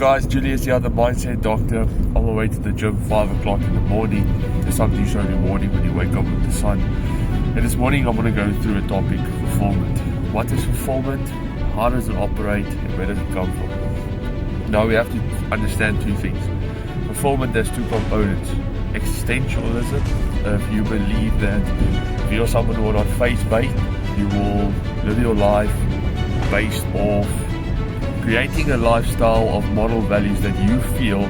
guys, Julius here, the Mindset Doctor. On my way to the gym, 5 o'clock in the morning. There's something you show in the morning when you wake up with the sun. And this morning I'm going to go through a topic, fulfillment. What is fulfillment? How does it operate? And where does it come from? Now we have to understand two things. Fulfillment has two components. Existentialism, if you believe that if you're someone who are not faith-based, you will live your life based off creating a lifestyle of moral values that you feel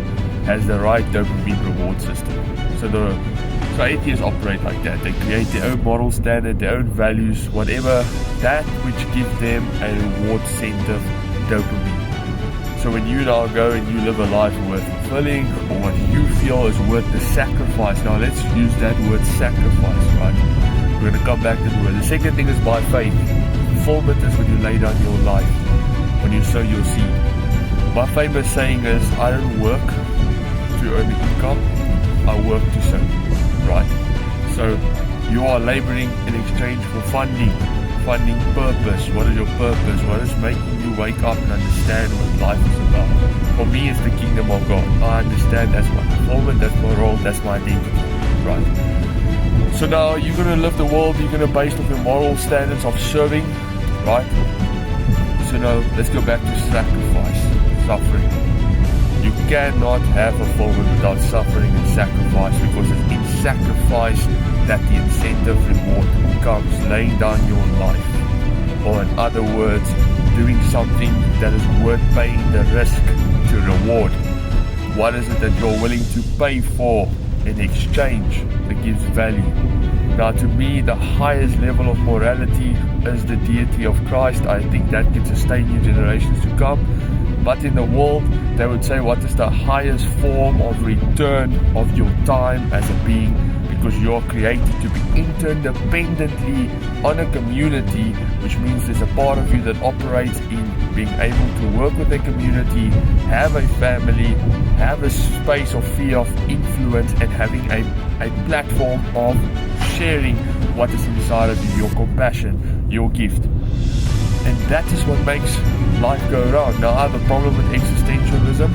has the right dopamine reward system. So atheists operate like that. They create their own moral standard, their own values, whatever, that which gives them a reward center dopamine. So when you now go and you live a life worth fulfilling, or what you feel is worth the sacrifice. Now let's use that word sacrifice, right? We're going to come back to the word. The second thing is by faith. Fulfillment is when you lay down your life, when you sow your seed. My famous saying is, I don't work to earn income, I work to sow, right? So you are laboring in exchange for funding purpose. What is your purpose? What is making you wake up and understand what life is about? For me, it's the kingdom of God. I understand that's my fulfillment, that's my role, that's my identity, right? So now you're going to live the world, you're going to base off your moral standards of serving, right? So now let's go back to sacrifice, suffering. You cannot have fulfillment without suffering and sacrifice, because it's in sacrifice that the incentive reward comes, laying down your life. Or in other words, doing something that is worth paying the risk to reward. What is it that you're willing to pay for in exchange that gives value? Now to me, the highest level of morality is the deity of Christ. I think that can sustain you generations to come. But in the world, they would say, what is the highest form of return of your time as a being? Because you're created to be interdependently on a community, which means there's a part of you that operates in being able to work with a community, have a family, have a space of fear of influence, and having a platform of sharing what is inside of you, your compassion, your gift. And that is what makes life go round. Now I have a problem with existentialism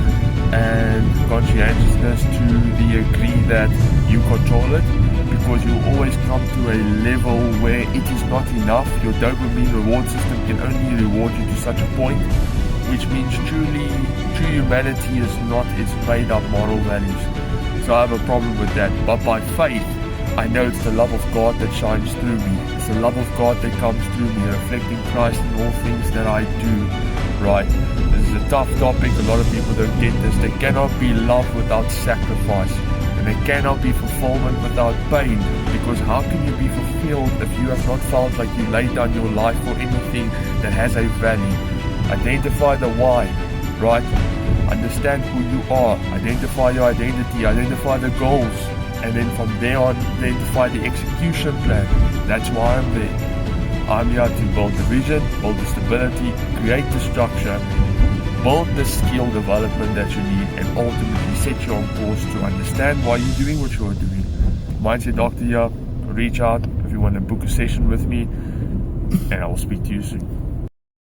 and conscientiousness to the degree that you control it, because you always come to a level where it is not enough. Your dopamine reward system can only reward you to such a point, which means true humanity is not its made up moral values. So I have a problem with that. But by faith, I know it's the love of God that shines through me. It's the love of God that comes through me, reflecting Christ in all things that I do, right? This is a tough topic. A lot of people don't get this. There cannot be love without sacrifice. And there cannot be fulfillment without pain. Because how can you be fulfilled if you have not felt like you laid down your life for anything that has a value? Identify the why, right? Understand who you are. Identify your identity. Identify the goals. And then from there on, identify the execution plan. That's why I'm there. I'm here to build the vision, build the stability, create the structure, build the skill development that you need, and ultimately set you on course to understand why you're doing what you're doing. Mindset Doctor here. Reach out if you want to book a session with me, and I will speak to you soon.